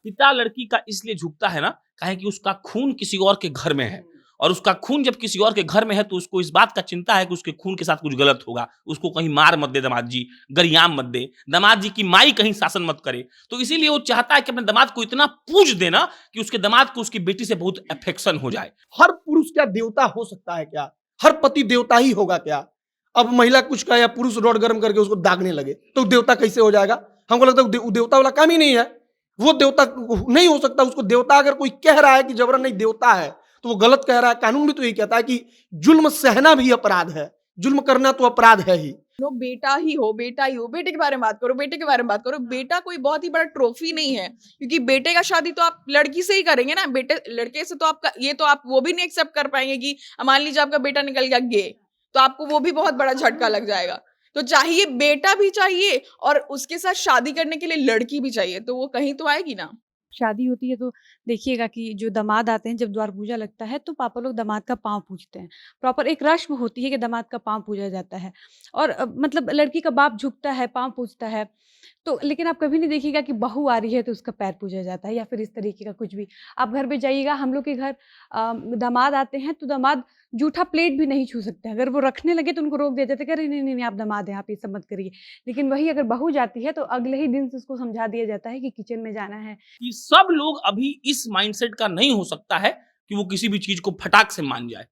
पिता लड़की का इसलिए झुकता है ना, काहे कि उसका खून किसी और के घर में है, और उसका खून जब किसी और के घर में है तो उसको इस बात का चिंता है कि उसके खून के साथ कुछ गलत होगा, उसको कहीं मार मत दे दामाद जी, गरियाम मत दे, दामाद जी की माई कहीं शासन मत करे। तो इसीलिए वो चाहता है कि अपने दामाद को इतना पूज देना कि उसके दामाद को उसकी बेटी से बहुत अफेक्शन हो जाए। हर पुरुष क्या देवता हो सकता है क्या? हर पति देवता ही होगा क्या? अब महिला कुछ कहे या पुरुष रोड गर्म करके उसको दागने लगे तो देवता कैसे हो जाएगा? हमको लगता है वो देवता वाला काम ही नहीं है। वो देवता नहीं हो सकता। उसको देवता अगर कोई कह रहा है कि जबरन नहीं देवता है तो वो गलत कह रहा है। कानून भी तो यही कहता है कि जुल्म सहना भी अपराध है, जुल्म करना तो अपराध है ही। नो बेटा ही हो, बेटा ही हो, बेटे के बारे में बात करो, बेटे के बारे में बात करो। बेटा कोई बहुत ही बड़ा ट्रॉफी नहीं है, क्योंकि बेटे का शादी तो आप लड़की से ही करेंगे ना। बेटे लड़के से तो आपका ये तो आप वो भी नहीं एक्सेप्ट कर पाएंगे कि मान लीजिए आपका बेटा निकल गया गे, तो आपको वो भी बहुत बड़ा झटका लग जाएगा। तो चाहिए बेटा भी चाहिए और उसके साथ शादी करने के लिए लड़की भी चाहिए, तो वो कहीं तो आएगी ना। शादी होती है तो देखिएगा कि जो दामाद आते हैं, जब द्वार पूजा लगता है तो पापा लोग दामाद का पाँव पूजते हैं। प्रॉपर एक रस्म होती है कि दामाद का पाँव पूजा जाता है और मतलब लड़की का बाप झुकता है, पाँव पूजता है। तो लेकिन आप कभी नहीं देखिएगा कि बहू आ रही है तो उसका पैर पूजा जाता है या फिर इस तरीके का कुछ भी। आप घर पे जाइएगा, हम लोग के घर दामाद आते हैं तो दामाद जूठा प्लेट भी नहीं छू सकते हैं। अगर वो रखने लगे तो उनको रोक दिया जाता है कि अरे नहीं आप दामाद हैं, आप ये सब मत करिए। लेकिन वही अगर बहू जाती है तो अगले ही दिन से उसको समझा दिया जाता है कि किचन में जाना है। कि सब लोग अभी इस माइंडसेट का नहीं हो सकता है कि वो किसी भी चीज को फटाक से मान जाए।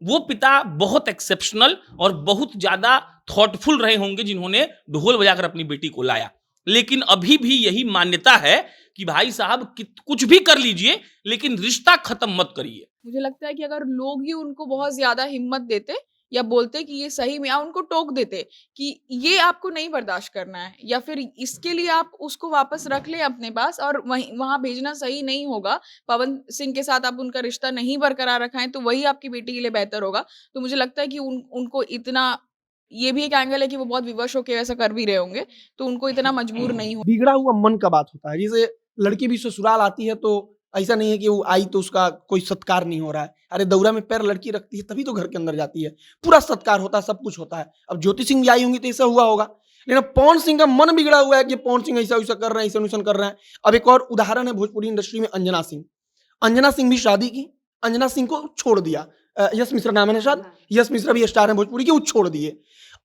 वो पिता बहुत एक्सेप्शनल और बहुत ज्यादा थॉटफुल रहे होंगे जिन्होंने ढोल बजाकर अपनी बेटी को लाया। लेकिन अभी भी यही मान्यता है कि भाई साहब कुछ भी कर लीजिए लेकिन रिश्ता खत्म मत करिए। मुझे लगता है कि अगर लोग ही उनको बहुत ज्यादा हिम्मत देते या बोलते कि ये सही में, या उनको टोक देते कि ये आपको नहीं बर्दाश्त करना है या फिर इसके लिए आप उसको वापस रख लें अपने पास और वहीं वहां भेजना सही नहीं होगा, पवन सिंह के साथ आप उनका रिश्ता नहीं बरकरार रखाएं तो वही आपकी बेटी के लिए बेहतर होगा। तो मुझे लगता है कि उनको इतना, ये भी एक एंगल है कि वो बहुत विवश होकर ऐसा कर भी रहे होंगे, तो उनको इतना मजबूर नहीं हो। बिगड़ा हुआ मन का बात होता है। जैसे लड़की भी ससुराल आती है तो ऐसा नहीं है कि वो आई तो उसका कोई सत्कार नहीं हो रहा है। अरे दौरा में पैर लड़की रखती है तभी तो घर के अंदर जाती है, पूरा सत्कार होता है, सब कुछ होता है। अब ज्योति सिंह भी आई होंगी तो ऐसा हुआ होगा। लेकिन अब पवन सिंह का मन बिगड़ा हुआ है कि पवन सिंह ऐसा वैसा कर रहे हैं, ऐसा वैसा कर रहे हैं। अब एक और उदाहरण है भोजपुरी इंडस्ट्री में, अंजना सिंह। अंजना सिंह भी शादी की, अंजना सिंह को छोड़ दिया। यश मिश्रा नाम है ना शायद, यश मिश्रा भी स्टार है भोजपुरी के, वो छोड़ दिए।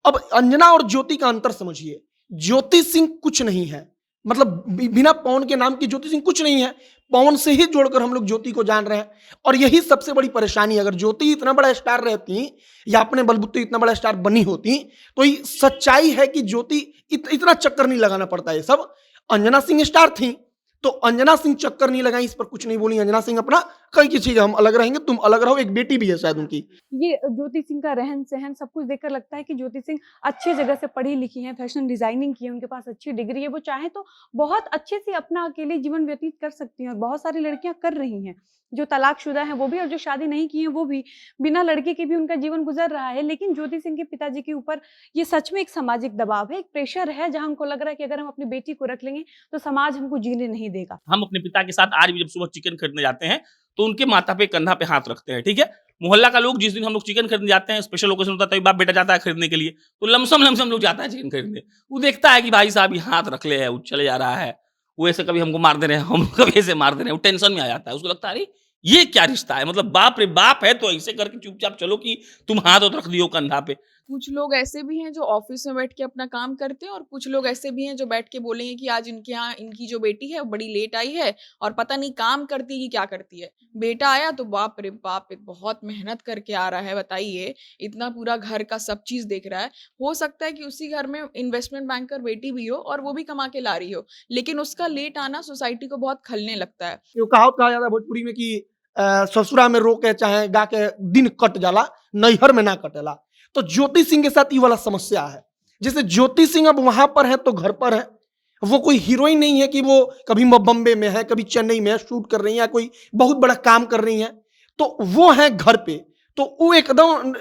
अब अंजना और ज्योति का अंतर समझिए। ज्योति सिंह कुछ नहीं है, मतलब बिना पवन के नाम की ज्योति सिंह कुछ नहीं है। पवन से ही जोड़कर हम लोग ज्योति को जान रहे हैं। और यही सबसे बड़ी परेशानी, अगर ज्योति इतना बड़ा स्टार रहती या अपने बलबूते इतना बड़ा स्टार बनी होती तो ये सच्चाई है कि ज्योति इतना चक्कर नहीं लगाना पड़ता। ये सब अंजना सिंह स्टार थी तो अंजना सिंह चक्कर नहीं लगाई, इस पर कुछ नहीं बोली। अंजना सिंह अपना कहीं की चीज, हम अलग रहेंगे तुम अलग रहो। एक बेटी भी है शायद उनकी। ये ज्योति सिंह का रहन सहन सब कुछ देखकर लगता है कि ज्योति सिंह अच्छे जगह से पढ़ी लिखी हैं, फैशन डिजाइनिंग की है, उनके पास अच्छी डिग्री है। वो चाहे तो बहुत अच्छे से अपना अकेले जीवन व्यतीत कर सकती हैं और बहुत सारी लड़कियां कर रही हैं, जो तलाकशुदा हैं वो भी और जो शादी नहीं की हैं वो भी। बिना लड़के के भी उनका जीवन गुजर रहा है। लेकिन ज्योति सिंह के पिताजी के ऊपर ये सच में एक सामाजिक दबाव है, एक प्रेशर है, जहां हमको लग रहा है कि अगर हम अपनी बेटी को रख लेंगे तो समाज हमको जीने नहीं देगा। हम अपने पिता के साथ आज भी जब सुबह चिकन खरीदने जाते हैं तो उनके माथा पे कंधा पे हाथ रखते हैं, ठीक है। मोहल्ला का लोग जिस दिन हम लोग चिकन खरीदने जाते हैं, स्पेशल ओकेजन होता है, तभी बाप बेटा जाता है खरीदने के लिए, तो लमसम लोग जाता है चिकन खरीदने। वो देखता है कि भाई साहब ये हाथ रख ले है, वो चले जा रहा है, वो ऐसे कभी हमको मार दे रहे हैं, हम कभी ऐसे मार दे रहे हैं, वो टेंशन में आ जाता है। उसको लगता है अरे ये क्या रिश्ता है, मतलब बाप रे बाप है तो ऐसे करके चुपचाप चलो कि तुम हाथ रख दियो कंधा पे। कुछ लोग ऐसे भी हैं जो ऑफिस में बैठ के अपना काम करते हैं और कुछ लोग ऐसे भी हैं जो बैठ के बोलेंगे कि आज इनके यहाँ इनकी जो बेटी है वो बड़ी लेट आई है और पता नहीं काम करती है कि क्या करती है। बेटा आया तो बाप रे बाप, एक बहुत मेहनत करके आ रहा है, बताइए, इतना पूरा घर का सब चीज देख रहा है। हो सकता है कि उसी घर में इन्वेस्टमेंट बैंकर बेटी भी हो और वो भी कमा के ला रही हो, लेकिन उसका लेट आना सोसाइटी को बहुत खलने लगता है। यो कहावत कहा जाता है भोजपुरी में कि ससुरा में रो के चाहे गा के दिन कट जाला, नैहर में ना कटेला। तो ज्योति सिंह के साथ ये वाला समस्या है। जैसे ज्योति सिंह अब वहां पर है तो घर पर है, वो कोई हीरोइन नहीं है कि वो कभी बम्बे में है, कभी चेन्नई में है, शूट कर रही है, कोई बहुत बड़ा काम कर रही है, तो वो है घर पे। तो वो एकदम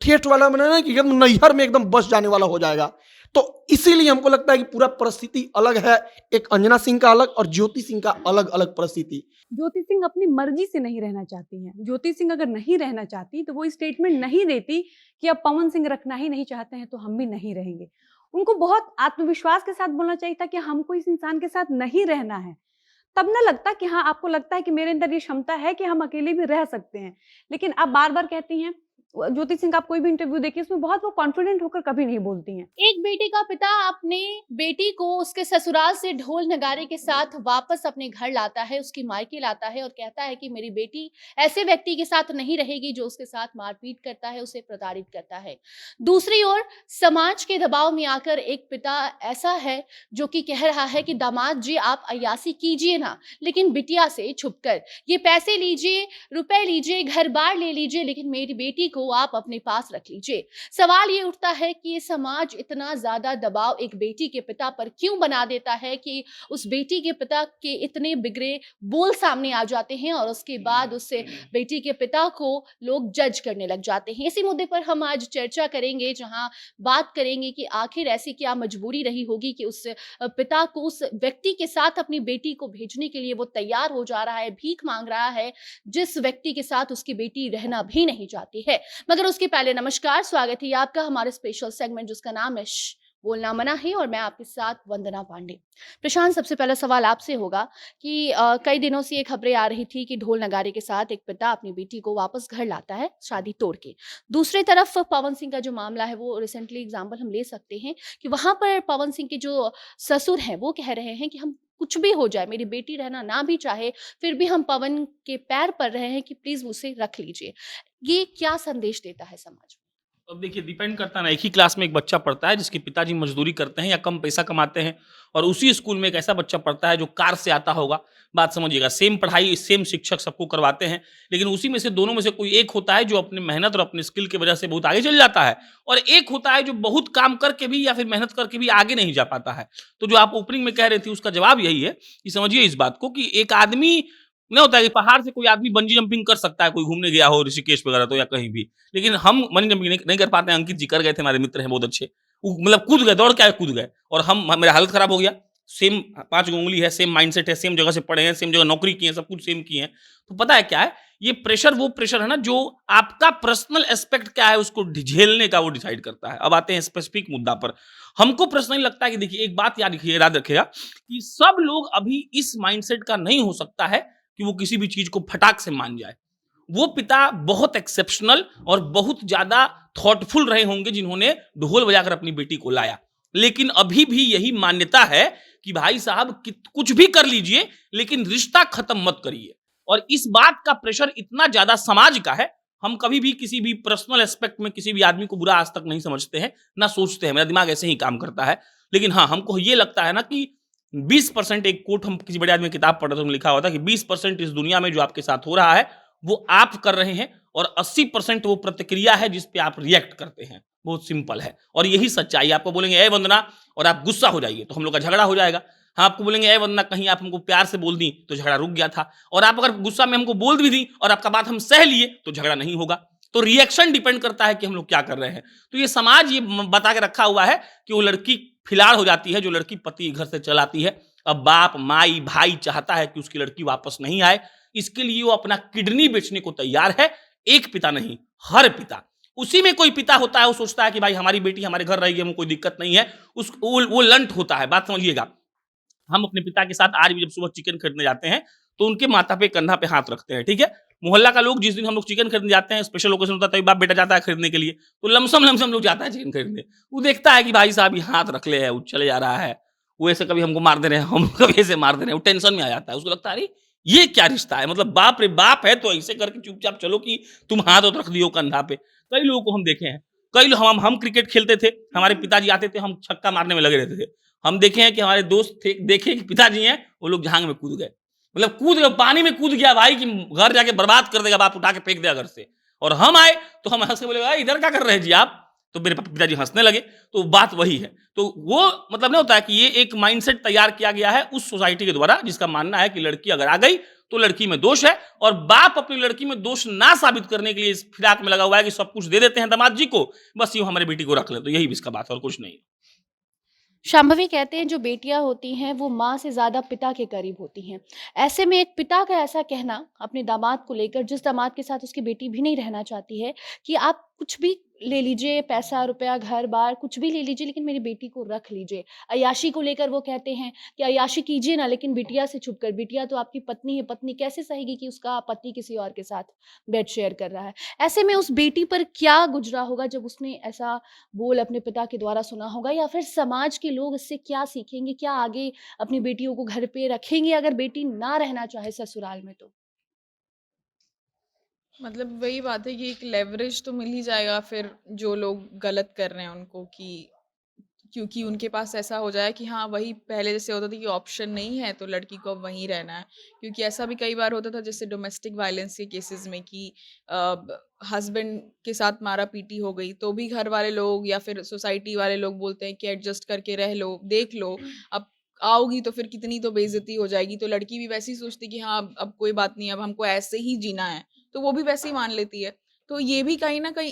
ठेठ वाला बना कि एकदम नैहर में एकदम बस जाने वाला हो जाएगा। तो इसीलिए हमको लगता है कि पूरा परिस्थिति अलग है, एक अंजना सिंह का अलग और ज्योति सिंह का अलग अलग परिस्थिति। ज्योति सिंह अपनी मर्जी से नहीं रहना चाहती हैं। ज्योति सिंह अगर नहीं रहना चाहती तो वो स्टेटमेंट नहीं देती कि अब पवन सिंह रखना ही नहीं चाहते हैं तो हम भी नहीं रहेंगे। उनको बहुत आत्मविश्वास के साथ बोलना चाहिए था कि हमको इस इंसान के साथ नहीं रहना है, तब ना लगता कि हाँ, आपको लगता है कि मेरे अंदर ये क्षमता है कि हम अकेले भी रह सकते हैं। लेकिन आप बार-बार कहती हैं, ज्योति सिंह का आप कोई भी इंटरव्यू देखिए, उसमें बहुत वो कॉन्फिडेंट होकर कभी नहीं बोलती हैं। एक बेटे का पिता अपने बेटी को उसके ससुराल से ढोल नगारे के साथ वापस अपने घर लाता है, उसकी मायके लाता है और कहता है कि मेरी बेटी ऐसे व्यक्ति के साथ नहीं रहेगी जो उसके साथ मारपीट करता है, उसे प्रताड़ित करता है। दूसरी ओर समाज के दबाव में आकर एक पिता ऐसा है जो कि कह रहा है कि दामाद जी आप अय्यासी कीजिए ना, लेकिन बिटिया से छुपकर ये पैसे लीजिए, रुपए लीजिए, घर बार ले लीजिए, लेकिन मेरी बेटी को आप अपने पास रख लीजिए। सवाल ये उठता है कि ये समाज इतना ज्यादा दबाव एक बेटी के पिता पर क्यों बना देता है कि उस बेटी के पिता के इतने बिगड़े बोल सामने आ जाते हैं और उसके बाद उससे बेटी के पिता को लोग जज करने लग जाते हैं। इसी मुद्दे पर हम आज चर्चा करेंगे, जहां बात करेंगे कि आखिर ऐसी क्या मजबूरी रही होगी कि उस पिता को उस व्यक्ति के साथ अपनी बेटी को भेजने के लिए वो तैयार हो जा रहा है, भीख मांग रहा है, जिस व्यक्ति के साथ उसकी बेटी रहना भी नहीं चाहती है। मगर उसके पहले नमस्कार, स्वागत है आपका हमारे स्पेशल सेगमेंट जिसका नाम है बोलना मना है और मैं आपके साथ वंदना पांडे। प्रशांत, सबसे पहला सवाल आपसे होगा कि कई दिनों से ये खबरें आ रही थी कि ढोल नगारे के साथ एक पिता अपनी बेटी को वापस घर लाता है शादी तोड़ के। दूसरी तरफ पवन सिंह का जो मामला है वो रिसेंटली एग्जाम्पल हम ले सकते हैं कि वहां पर पवन सिंह के जो ससुर हैं वो कह रहे हैं कि हम कुछ भी हो जाए, मेरी बेटी रहना ना भी चाहे, फिर भी हम पवन के पैर पड़ रहे हैं कि प्लीज उसे रख लीजिए। ये क्या संदेश देता है समाज में? अब देखिए, डिपेंड करता है ना। एक ही क्लास में एक बच्चा पढ़ता है जिसके पिताजी मजदूरी करते हैं या कम पैसा कमाते हैं, और उसी स्कूल में एक ऐसा बच्चा पढ़ता है जो कार से आता होगा। बात समझिएगा, सेम पढ़ाई सेम शिक्षक सबको करवाते हैं, लेकिन उसी में से दोनों में से कोई एक होता है जो अपनी मेहनत और अपनी स्किल की वजह से बहुत आगे चल जाता है, और एक होता है जो बहुत काम करके भी या फिर मेहनत करके भी आगे नहीं जा पाता है। तो जो आप ओपनिंग में कह रहे थे उसका जवाब यही है कि समझिए इस बात को कि एक आदमी नहीं होता है कि पहाड़ से कोई आदमी बंजी जंपिंग कर सकता है, कोई घूमने गया हो ऋषिकेश वगैरह तो या कहीं भी, लेकिन हम बंजी जंपिंग नहीं कर पाते हैं। अंकित जी कर गए थे, हमारे मित्र हैं बहुत अच्छे, वो मतलब कूद गए, दौड़ के कूद गए, और मेरा हालत खराब हो गया। सेम 5 उंगली है, सेम माइंडसेट है, सेम जगह से पढ़े हैं, सेम जगह नौकरी की है, सब कुछ सेम किए हैं। तो पता है क्या है, ये प्रेशर वो प्रेशर है ना जो आपका पर्सनल एस्पेक्ट क्या है उसको झेलने का वो डिसाइड करता है। अब आते हैं स्पेसिफिक मुद्दा पर। हमको पर्सनली लगता है कि देखिए, एक बात याद रखिएगा कि सब लोग अभी इस माइंडसेट का नहीं हो सकता है कि वो किसी भी चीज को फटाक से मान जाए। वो पिता बहुत एक्सेप्शनल और बहुत ज्यादा थॉटफुल रहे होंगे जिन्होंने ढोल बजाकर अपनी बेटी को लाया, लेकिन अभी भी यही मान्यता है कि भाई साहब कुछ भी कर लीजिए लेकिन रिश्ता खत्म मत करिए। और इस बात का प्रेशर इतना ज्यादा समाज का है, हम कभी भी किसी भी पर्सनल एस्पेक्ट में किसी भी आदमी को बुरा आज तक नहीं समझते हैं, ना सोचते हैं। मेरा दिमाग ऐसे ही काम करता है। लेकिन हाँ, हमको ये लगता है ना कि 20%, एक कोट हम किसी बड़े आदमी की किताब पढ़ रहे थे, लिखा हुआ था कि 20% इस दुनिया में जो आपके साथ हो रहा है वो आप कर रहे हैं, और 80% वो प्रतिक्रिया है जिस पे आप रिएक्ट करते हैं। बहुत सिंपल है, और यही सच्चाई। आपको बोलेंगे ए वंदना और आप गुस्सा हो जाइए तो हम लोग का झगड़ा हो जाएगा। हाँ, आपको बोलेंगे ए वंदना कहीं आप हमको प्यार से बोल दी तो झगड़ा रुक गया था, और आप अगर गुस्सा में हमको बोल भी दी और आपका बात हम सह लिए तो झगड़ा नहीं होगा। तो रिएक्शन डिपेंड करता है कि हम लोग क्या कर रहे हैं। तो ये समाज ये बता के रखा हुआ है कि वो लड़की फिलहाल हो जाती है जो लड़की पति घर से चलाती है। अब बाप माई भाई चाहता है कि उसकी लड़की वापस नहीं आए, इसके लिए वो अपना किडनी बेचने को तैयार है। एक पिता नहीं, हर पिता। उसी में कोई पिता होता है वो सोचता है कि भाई हमारी बेटी हमारे घर रहेगी, हमें कोई दिक्कत नहीं है, वो लंट होता है। बात समझिएगा, हम अपने पिता के साथ आज भी जब सुबह चिकन खरीदने जाते हैं तो उनके माथा पे कंधा पे हाथ रखते हैं, ठीक है। मोहल्ला का लोग जिस दिन हम लोग चिकन खरीदने जाते हैं, स्पेशल ओकेजन होता है, तभी बाप बेटा जाता है खरीदने के लिए, तो लमसम लोग जाता है चिकन खरीदने। वो देखता है कि भाई साहब ये हाथ रख ले है, वो चले जा रहा है, वो ऐसे कभी हमको मार दे रहे हैं, हम कभी ऐसे मार दे रहे हैं, वो टेंशन में आ जाता है। उसको लगता है अरे ये क्या रिश्ता है, मतलब बाप रे बाप है तो ऐसे करके चुपचाप चलो कि तुम हाथ रख दियो कंधा पे। कई लोगों को हम देखे हैं, कई लोग हम क्रिकेट खेलते थे, हमारे पिताजी आते थे, हम छक्का मारने में लगे रहते थे। हम देखे हैं कि हमारे दोस्त थे, देखे कि पिताजी हैं वो लोग झांग में कूद गए, मतलब कूद गए, पानी में कूद गया भाई कि घर जाके बर्बाद कर देगा, बाप उठा के फेंक देगा घर से। और हम आए तो हम हंस के बोले इधर क्या कर रहे हैं जी आप, तो मेरे पिताजी हंसने लगे। तो बात वही है। तो वो मतलब नहीं होता है कि ये एक माइंडसेट तैयार किया गया है उस सोसाइटी के द्वारा जिसका मानना है कि लड़की अगर आ गई तो लड़की में दोष है, और बाप अपनी लड़की में दोष ना साबित करने के लिए इस फिराक में लगा हुआ है कि सब कुछ दे देते हैं दामाद जी को, बस यूं हमारे बेटी को रख ले। तो यही इसका बात है और कुछ नहीं। शांभवी कहते हैं जो बेटियां होती हैं वो माँ से ज्यादा पिता के करीब होती हैं। ऐसे में एक पिता का ऐसा कहना अपने दामाद को लेकर, जिस दामाद के साथ उसकी बेटी भी नहीं रहना चाहती है, कि आप कुछ भी ले लीजिए पैसा रुपया घर बार कुछ भी ले लीजिए लेकिन मेरी बेटी को रख लीजिए। अय्याशी को लेकर वो कहते हैं कि अय्याशी कीजिए ना लेकिन बिटिया से छुप कर, बिटिया तो आपकी पत्नी है, पत्नी कैसे सहेगी कि उसका पति किसी और के साथ बेड शेयर कर रहा है। ऐसे में उस बेटी पर क्या गुजरा होगा जब उसने ऐसा बोल अपने पिता के द्वारा सुना होगा, या फिर समाज के लोग इससे क्या सीखेंगे, क्या आगे अपनी बेटियों को घर पे रखेंगे अगर बेटी ना रहना चाहे ससुराल में तो? मतलब वही बात है कि एक लेवरेज तो मिल ही जाएगा फिर जो लोग गलत कर रहे हैं उनको, कि क्योंकि उनके पास ऐसा हो जाए कि हाँ वही पहले जैसे होता था कि ऑप्शन नहीं है तो लड़की को अब वहीं रहना है। क्योंकि ऐसा भी कई बार होता था जैसे डोमेस्टिक वायलेंस के केसेस में कि हस्बैंड के साथ मारा पीटी हो गई तो भी घर वाले लोग या फिर सोसाइटी वाले लोग बोलते हैं कि एडजस्ट करके रह लो, देख लो, अब आओगी तो फिर कितनी तो बेइज्जती हो जाएगी। तो लड़की भी वैसे ही सोचती कि हाँ अब कोई बात नहीं, अब हमको ऐसे ही जीना है, तो वो भी वैसे ही मान लेती है। तो ये भी कहीं ना कहीं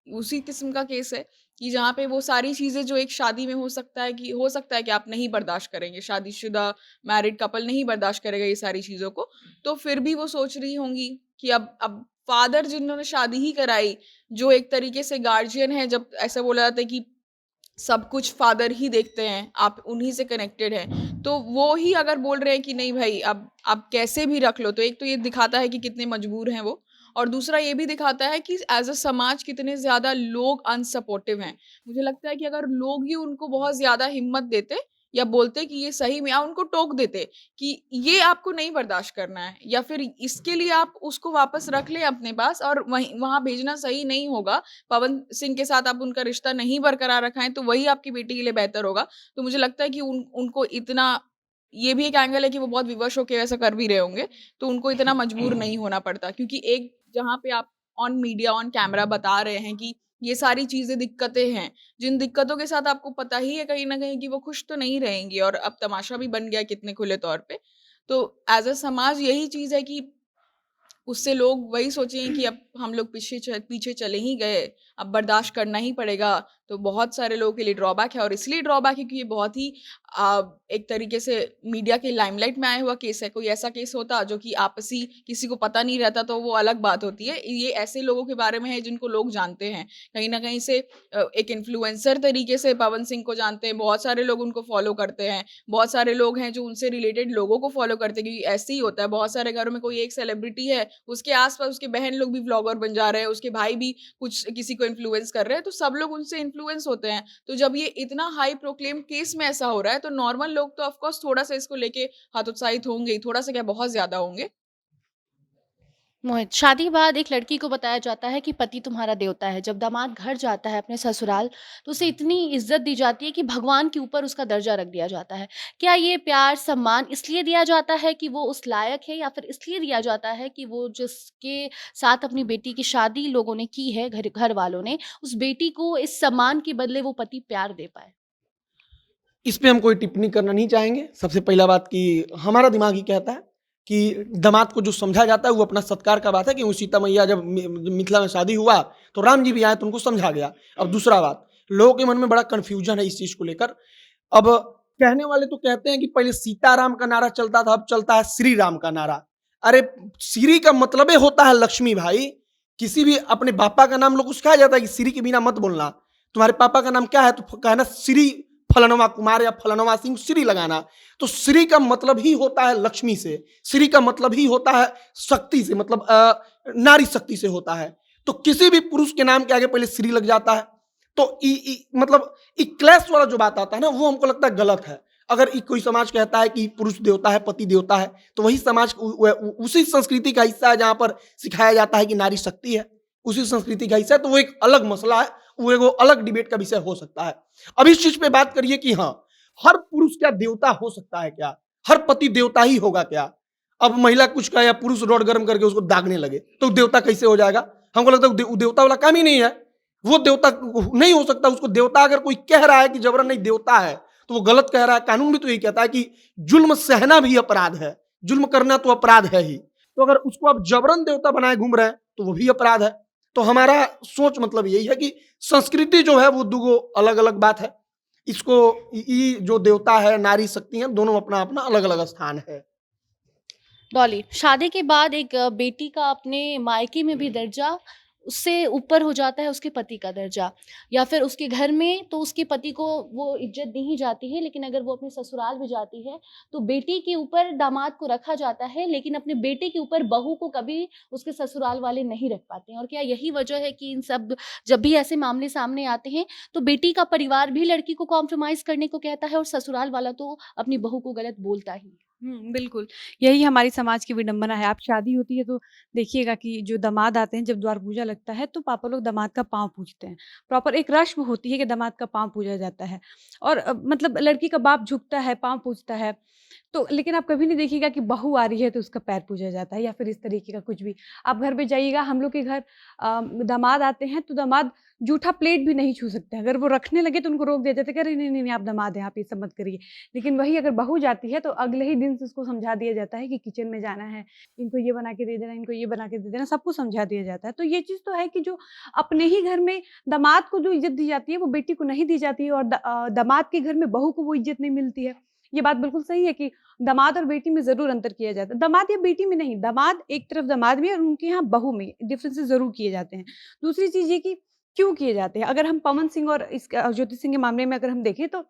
उसी किस्म का केस है कि जहाँ पे वो सारी चीज़ें जो एक शादी में हो सकता है कि आप नहीं बर्दाश्त करेंगे, शादीशुदा मैरिड कपल नहीं बर्दाश्त करेगा ये सारी चीज़ों को, तो फिर भी वो सोच रही होंगी कि अब फादर जिन्होंने शादी ही कराई, जो एक तरीके से गार्जियन है, जब ऐसा बोला जाता है कि सब कुछ फादर ही देखते हैं, आप उन्हीं से कनेक्टेड हैं, तो वो ही अगर बोल रहे हैं कि नहीं भाई अब आप कैसे भी रख लो, तो एक तो ये दिखाता है कि कितने मजबूर हैं वो, और दूसरा ये भी दिखाता है कि एज अ समाज कितने ज़्यादा लोग अनसपोर्टिव हैं। मुझे लगता है कि अगर लोग ही उनको बहुत ज़्यादा हिम्मत देते या बोलते कि ये सही में, या उनको टोक देते कि ये आपको नहीं बर्दाश्त करना है या फिर इसके लिए आप उसको वापस रख लें अपने पास और वहीं वहाँ भेजना सही नहीं होगा, पवन सिंह के साथ आप उनका रिश्ता नहीं बरकरार रखाएँ तो वही आपकी बेटी के लिए बेहतर होगा। तो मुझे लगता है कि उनको इतना, ये भी एक एंगल है कि वो बहुत विवश होके ऐसा कर भी रहे होंगे, तो उनको इतना मजबूर नहीं होना पड़ता, क्योंकि एक जहाँ पे आप ऑन मीडिया, ऑन कैमरा बता रहे हैं कि ये सारी चीज़ें दिक्कतें हैं, जिन दिक्कतों के साथ आपको पता ही है कहीं न कहीं कि वो खुश तो नहीं रहेंगी, और अब तमाशा भी बन गया है कितने खुले तौर पे। तो एज़ अ समाज यही चीज़ है कि उससे लोग वही सोचेंगे कि अब हम लोग पीछे चले ही गए, अब बर्दाश्त करना ही पड़ेगा। तो बहुत सारे लोगों के लिए ड्रॉबैक है, और इसलिए ड्रॉबैक है क्योंकि ये बहुत ही एक तरीके से मीडिया के लाइमलाइट में आया हुआ केस है। कोई ऐसा केस होता जो कि आपसी किसी को पता नहीं रहता तो वो अलग बात होती है। ये ऐसे लोगों के बारे में है जिनको लोग जानते हैं। कहीं न कहीं से एक इन्फ्लुएंसर तरीके से पवन सिंह को जानते हैं, बहुत सारे लोग उनको फ़ॉलो करते हैं। बहुत सारे लोग हैं जो उनसे रिलेटेड लोगों को फ़ॉलो करते हैं, क्योंकि ऐसे ही होता है। बहुत सारे घरों में कोई एक सेलिब्रिटी है, उसके आस-पास उसके बहन लोग भी व्लॉगर बन जा रहे हैं, उसके भाई भी कुछ किसी को इन्फ्लुएंस कर रहे हैं, तो सब लोग उनसे इन्फ्लुएंस होते हैं। तो जब ये इतना हाई प्रोक्लेम केस में ऐसा हो रहा है, तो नॉर्मल लोग तो ऑफ कोर्स थोड़ा-सा इसको लेके हतोत्साहित होंगे ही, थोड़ा-सा क्या बहुत ज़्यादा होंगे। मोहित, शादी के बाद एक लड़की को बताया जाता है कि पति तुम्हारा देवता है। जब दामाद घर जाता है अपने ससुराल, तो उसे इतनी इज्जत दी जाती है कि भगवान के ऊपर उसका दर्जा रख दिया जाता है। क्या ये प्यार सम्मान इसलिए दिया जाता है कि वो उस लायक है, या फिर इसलिए दिया जाता है कि वो जिसके साथ अपनी बेटी की शादी लोगों ने की है, घर वालों ने, उस बेटी को इस सम्मान के बदले वो पति प्यार दे पाए? इस पे हम कोई टिप्पणी करना नहीं चाहेंगे। सबसे पहला बात कि हमारा दिमाग ही कहता है कि दामाद को जो समझा जाता है वो अपना सत्कार का बात है कि वो सीता मैया जब मिथिला में शादी हुआ तो राम जी भी आए तो उनको समझा गया। अब दूसरा बात, लोगों के मन में बड़ा कन्फ्यूजन है इस चीज़ को लेकर। अब कहने वाले तो कहते हैं कि पहले सीताराम का नारा चलता था, अब चलता है श्री राम का नारा। अरे श्री का मतलब ही होता है लक्ष्मी भाई। किसी भी अपने पापा का नाम लोग उसका आ जाता है कि श्री के बिना मत बोलना। तुम्हारे पापा का नाम क्या है तो कहना श्री फलनवा कुमार या फलनवा सिंह, श्री लगाना। तो श्री का मतलब ही होता है लक्ष्मी से, श्री का मतलब ही होता है शक्ति से, मतलब नारी शक्ति से होता है। तो किसी भी पुरुष के नाम के आगे पहले श्री लग जाता है। तो मतलब क्लैश वाला जो बात आता है ना, वो हमको लगता है गलत है। अगर कोई समाज कहता है कि पुरुष देवता है, पति देवता है, तो वही समाज उसी संस्कृति का हिस्सा है जहां पर सिखाया जाता है कि नारी शक्ति है, उसी संस्कृति का हिस्सा है। तो वो एक अलग मसला है, वो एक अलग डिबेट का विषय हो सकता है। अब इस चीज पे बात करिए कि हाँ, हर पुरुष क्या देवता हो सकता है क्या? हर पति देवता ही होगा क्या? अब महिला कुछ कहे या पुरुष रोड गर्म करके उसको दागने लगे तो देवता कैसे हो जाएगा? हमको लगता है देवता वाला काम ही नहीं है, वो देवता नहीं हो सकता। उसको देवता अगर कोई कह रहा है कि जबरन नहीं देवता है तो वो गलत कह रहा है। कानून भी तो यही कहता है कि जुल्म सहना भी अपराध है, जुल्म करना तो अपराध है ही। तो अगर उसको आप जबरन देवता बनाए घूम रहे हैं तो वो भी अपराध है। तो हमारा सोच मतलब यही है कि संस्कृति जो है वो दो अलग अलग बात है। इसको जो देवता है, नारी शक्ति है, दोनों अपना अपना अलग अलग स्थान है। डॉली, शादी के बाद एक बेटी का अपने मायके में भी दर्जा उससे ऊपर हो जाता है उसके पति का दर्जा, या फिर उसके घर में तो उसके पति को वो इज्जत दी ही जाती है, लेकिन अगर वो अपने ससुराल भी जाती है तो बेटी के ऊपर दामाद को रखा जाता है, लेकिन अपने बेटे के ऊपर बहू को कभी उसके ससुराल वाले नहीं रख पाते हैं। और क्या यही वजह है कि इन सब जब भी ऐसे मामले सामने आते हैं तो बेटी का परिवार भी लड़की को कॉम्प्रोमाइज करने को कहता है और ससुराल वाला तो अपनी बहू को गलत बोलता ही है। बिल्कुल। यही हमारी समाज की विडंबना है। आप शादी होती है तो देखिएगा कि जो दामाद आते हैं, जब द्वार पूजा लगता है तो पापा लोग दामाद का पाँव पूजते हैं। प्रॉपर एक रस्म होती है कि दामाद का पाँव पूजा जाता है और मतलब लड़की का बाप झुकता है, पाँव पूजता है। तो लेकिन आप कभी नहीं देखिएगा कि बहू आ रही है तो उसका पैर पूजा जाता है या फिर इस तरीके का कुछ भी। आप घर पे जाइएगा, हम लोग के घर दामाद आते हैं तो दामाद जूठा प्लेट भी नहीं छू सकते हैं। अगर वो रखने लगे तो उनको रोक दिया जाता है कि अरे नहीं, नहीं, नहीं आप दामाद हैं, आप ये सब मत करिए। लेकिन वही अगर बहू जाती है तो अगले ही दिन से उसको समझा दिया जाता है कि किचन में जाना है, इनको ये बना के दे देना, इनको ये बना के दे देना, सबको समझा दिया जाता है। तो ये चीज़ तो है कि जो अपने ही घर में दामाद को जो इज़्ज़त दी जाती है वो बेटी को नहीं दी जाती है और दामाद के घर में बहू को वो इज़्ज़त नहीं मिलती है। ये बात बिल्कुल सही है कि दामाद और बेटी में ज़रूर अंतर किया जाता है। दामाद या बेटी में नहीं, दामाद एक तरफ दामाद में और उनके यहाँ बहू में डिफरेंसेस ज़रूर किए जाते हैं। दूसरी चीज़ ये कि क्यों किए जाते हैं? अगर हम पवन सिंह और ज्योति सिंह के मामले में अगर हम देखें तो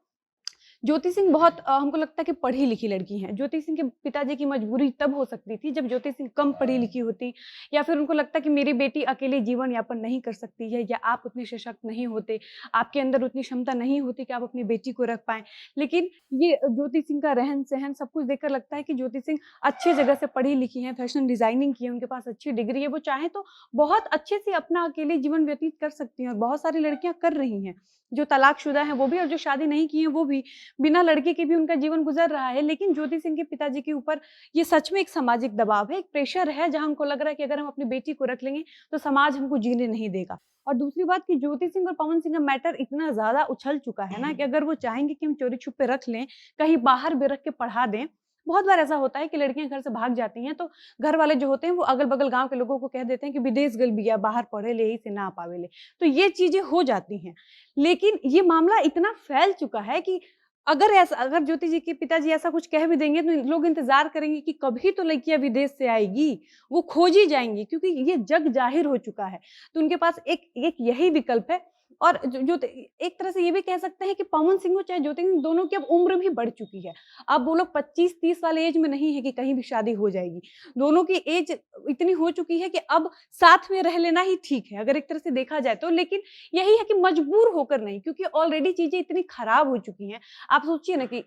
ज्योति सिंह बहुत हमको लगता है कि पढ़ी-लिखी लड़की हैं। ज्योति सिंह के पिताजी की मजबूरी तब हो सकती थी जब ज्योति सिंह कम पढ़ी-लिखी होती या फिर उनको लगता कि मेरी बेटी अकेले जीवन यापन नहीं कर सकती है या आप उतने सशक्त नहीं होते, आपके अंदर उतनी क्षमता नहीं होती कि आप अपनी बेटी को रख पाएँ। लेकिन ये ज्योति सिंह का रहन-सहन सब कुछ देखकर लगता है कि ज्योति सिंह अच्छी जगह से पढ़ी-लिखी हैं, फैशन डिज़ाइनिंग की है, उनके पास अच्छी डिग्री है, वो चाहें तो बहुत अच्छे से अपना अकेले जीवन व्यतीत कर सकती हैं और बहुत सारी लड़कियाँ कर रही हैं। जो तलाकशुदा हैं वो भी और जो शादी नहीं की हैं वो भी। बिना लड़के के भी उनका जीवन गुजर रहा है, लेकिन ज्योति सिंह के पिताजी के ऊपर ये सच में एक सामाजिक दबाव है, एक प्रेशर है जहाँ हमको लग रहा है कि अगर हम अपनी बेटी को रख लेंगे तो समाज हमको जीने नहीं देगा। और दूसरी बात कि ज्योति सिंह और पवन सिंह का मैटर इतना ज़्यादा उछल चुका है ना कि अगर वो चाहेंगे कि हम चोरी-छुपे रख लें, कहीं बाहर भी रख के पढ़ा दें, बहुत बार ऐसा होता है कि लड़कियाँ घर से भाग जाती हैं तो घर वाले जो होते हैं वो अगल-बगल गाँव के लोगों को कह देते हैं कि विदेश गइल बिया, बाहर पढ़े ले, यही से ना पावेले। तो ये चीज़ें हो जाती हैं। लेकिन ये मामला इतना फैल चुका है कि अगर ज्योति जी के पिताजी ऐसा कुछ कह भी देंगे तो लोग इंतज़ार करेंगे कि कभी तो लड़कियाँ विदेश से आएगी, वो खोजी जाएँगी क्योंकि ये जग ज़ाहिर हो चुका है। तो उनके पास एक यही विकल्प है और जो एक तरह से ये भी कह सकते हैं कि पवन सिंह हो चाहे ज्योति सिंह दोनों की अब उम्र भी बढ़ चुकी है। अब वो लोग 25-30 वाले एज में नहीं है कि कहीं भी शादी हो जाएगी। दोनों की एज इतनी हो चुकी है कि अब साथ में रह लेना ही ठीक है, अगर एक तरह से देखा जाए तो। लेकिन यही है कि मजबूर होकर नहीं, क्योंकि ऑलरेडी चीज़ें इतनी खराब हो चुकी हैं। आप सोचिए ना कि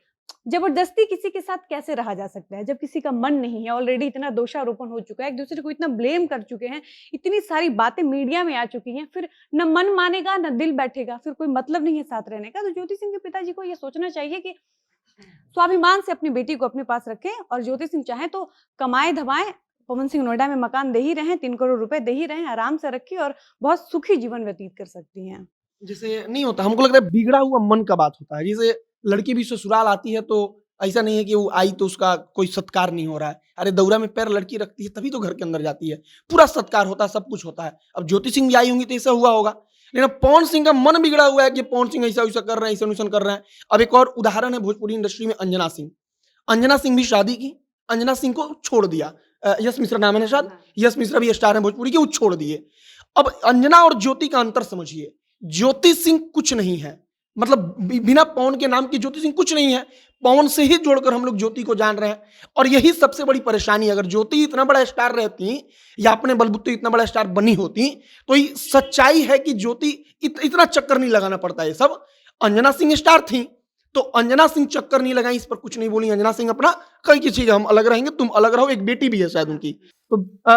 जबरदस्ती किसी के साथ कैसे रहा जा सकता है जब किसी का मन नहीं है, ऑलरेडी इतना दोषारोपण हो चुका है, एक दूसरे को इतना ब्लेम कर चुके हैं, इतनी सारी बातें मीडिया में आ चुकी हैं, फिर न मन मानेगा न दिल बैठेगा, फिर कोई मतलब नहीं है साथ रहने का। तो ज्योति सिंह के पिताजी को ये सोचना चाहिए कि स्वाभिमान से अपनी बेटी को अपने पास रखें और ज्योति सिंह चाहें तो कमाएं धमाएं, पवन सिंह नोएडा में मकान दे ही रहे हैं, 3 करोड़ रुपए दे ही रहे हैं, आराम से रखिए और बहुत सुखी जीवन व्यतीत कर सकती हैं। जैसे नहीं होता, हमको लगता है बिगड़ा हुआ मन का बात होता है। जैसे लड़की भी ससुराल आती है तो ऐसा नहीं है कि वो आई तो उसका कोई सत्कार नहीं हो रहा है। अरे दौरा में पैर लड़की रखती है तभी तो घर के अंदर जाती है, पूरा सत्कार होता है, सब कुछ होता है। अब ज्योति सिंह भी आई होंगी तो ऐसा हुआ होगा, लेकिन अब पवन सिंह का मन बिगड़ा हुआ है कि पवन सिंह ऐसा वैसा कर रहे हैं, ऐसा वैसा कर रहे हैं। अब एक और उदाहरण है भोजपुरी इंडस्ट्री में, अंजना सिंह। अंजना सिंह भी शादी की, अंजना सिंह को छोड़ दिया। यश मिश्रा नाम है ना शायद, यश मिश्रा भी स्टार है भोजपुरी के, वो छोड़ दिए। अब अंजना और ज्योति का अंतर समझिए। ज्योति सिंह कुछ नहीं है, मतलब बिना पवन के नाम की ज्योति सिंह कुछ नहीं है। पवन से ही जोड़कर हम लोग ज्योति को जान रहे हैं और यही सबसे बड़ी परेशानी। अगर ज्योति इतना बड़ा स्टार रहती या अपने बलबूते इतना बड़ा स्टार बनी होती तो ये सच्चाई है कि ज्योति इतना चक्कर नहीं लगाना पड़ता। ये सब अंजना सिंह स्टार थी तो अंजना सिंह चक्कर नहीं लगाई, इस पर कुछ नहीं बोली। अंजना सिंह अपना कहीं की चीज, हम अलग रहेंगे, तुम अलग रहो। एक बेटी भी है शायद उनकी, तो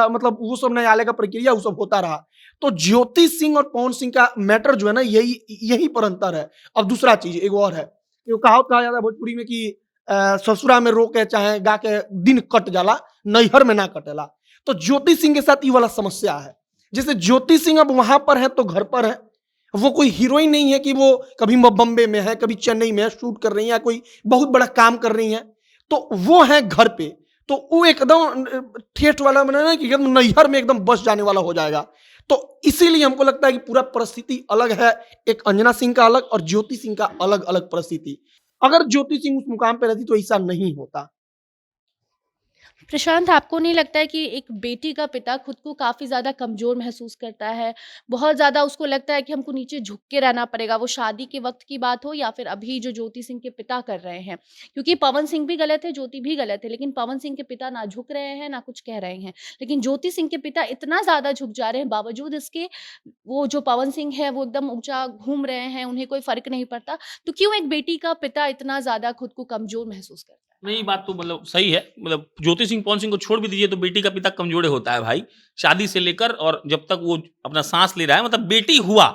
मतलब वो सब न्यायालय का प्रक्रिया वो सब होता रहा। तो ज्योति सिंह और पवन सिंह का मैटर जो है ना, यही पर अंतर है। अब दूसरा चीज एक और है, जो कहावत कहा जाता है भोजपुरी में कि ससुरा में रो के चाहे गा के दिन कट जाला, नैहर में ना कटेला। तो ज्योति सिंह के साथ ये वाला समस्या है। जैसे ज्योति सिंह अब वहां पर है तो घर पर है, वो कोई हीरोइन नहीं है कि वो कभी बम्बे में है, कभी चेन्नई में है, शूट कर रही है या कोई बहुत बड़ा काम कर रही है, तो वो है घर पे। तो वो एकदम ठेठ वाला बनाना कि एकदम नैहर में एकदम बस जाने वाला हो जाएगा। तो इसीलिए हमको लगता है कि पूरा परिस्थिति अलग है, एक अंजना सिंह का अलग और ज्योति सिंह का अलग अलग परिस्थिति। अगर ज्योति सिंह उस मुकाम पे रहती तो ऐसा नहीं होता। प्रशांत, आपको नहीं लगता है कि एक बेटी का पिता खुद को काफ़ी ज़्यादा कमज़ोर महसूस करता है? बहुत ज़्यादा उसको लगता है कि हमको नीचे झुक के रहना पड़ेगा, वो शादी के वक़्त की बात हो या फिर अभी जो ज्योति सिंह के पिता कर रहे हैं। क्योंकि पवन सिंह भी गलत है, ज्योति भी गलत है, लेकिन पवन सिंह के पिता ना झुक रहे हैं, ना कुछ कह रहे हैं। लेकिन ज्योति सिंह के पिता इतना ज़्यादा झुक जा रहे हैं, बावजूद इसके वो जो पवन सिंह है, वो एकदम ऊँचा घूम रहे हैं, उन्हें कोई फ़र्क नहीं पड़ता। तो क्यों एक बेटी का पिता इतना ज़्यादा खुद को कमज़ोर महसूस करता है? नहीं, बात तो मतलब सही है। मतलब ज्योति सिंह, पवन सिंह को छोड़ भी दीजिए, तो बेटी का पिता कमज़ोर होता है भाई। शादी से लेकर और जब तक वो अपना साँस ले रहा है, मतलब बेटी हुआ,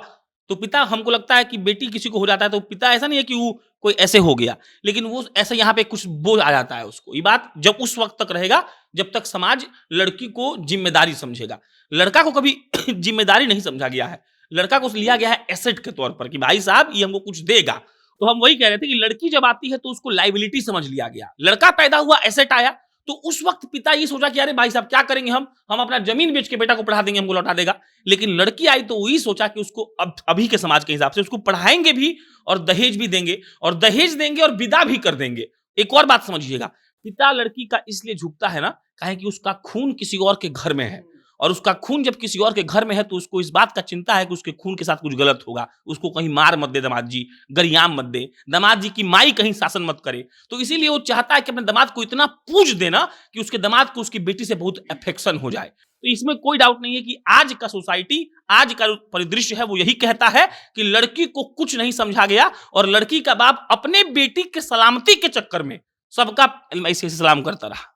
तो पिता, हमको लगता है कि बेटी किसी को हो जाता है तो पिता ऐसा नहीं है कि वो कोई ऐसे हो गया, लेकिन वो ऐसे यहाँ पे कुछ बोझ आ जाता है उसको। ये बात जब उस वक़्त तक रहेगा, जब तक समाज लड़की को ज़िम्मेदारी समझेगा। लड़का को कभी ज़िम्मेदारी नहीं समझा गया है। लड़का को लिया गया है एसेट के तौर पर कि भाई साहब ये हमको कुछ देगा। तो हम वही कह रहे थे कि लड़की जब आती है तो उसको लायबिलिटी समझ लिया गया। लड़का पैदा हुआ, एसेट आया, तो उस वक्त पिता ये सोचा कि अरे भाई साहब क्या करेंगे हम अपना जमीन बेच के बेटा को पढ़ा देंगे, हमको लौटा देगा। लेकिन लड़की आई तो वही सोचा कि उसको अब अभी के समाज के हिसाब से उसको पढ़ाएंगे भी और दहेज भी देंगे, और दहेज देंगे और विदा भी कर देंगे। एक और बात समझिएगा, पिता लड़की का इसलिए झुकता है ना, काहे कि उसका खून किसी और के घर में है, और उसका खून जब किसी और के घर में है तो उसको इस बात का चिंता है कि उसके खून के साथ कुछ गलत होगा। उसको कहीं मार मत दे दामाद जी, गरियाम मत दे, दामाद जी की माई कहीं शासन मत करे। तो इसीलिए वो चाहता है कि अपने दामाद को इतना पूज देना कि उसके दामाद को उसकी बेटी से बहुत अफेक्शन हो जाए। तो इसमें कोई डाउट नहीं है कि आज का सोसाइटी, आज का परिदृश्य है वो यही कहता है कि लड़की को कुछ नहीं समझा गया, और लड़की का बाप अपने बेटी के सलामती के चक्कर में सबका ऐसे सलाम करता रहा।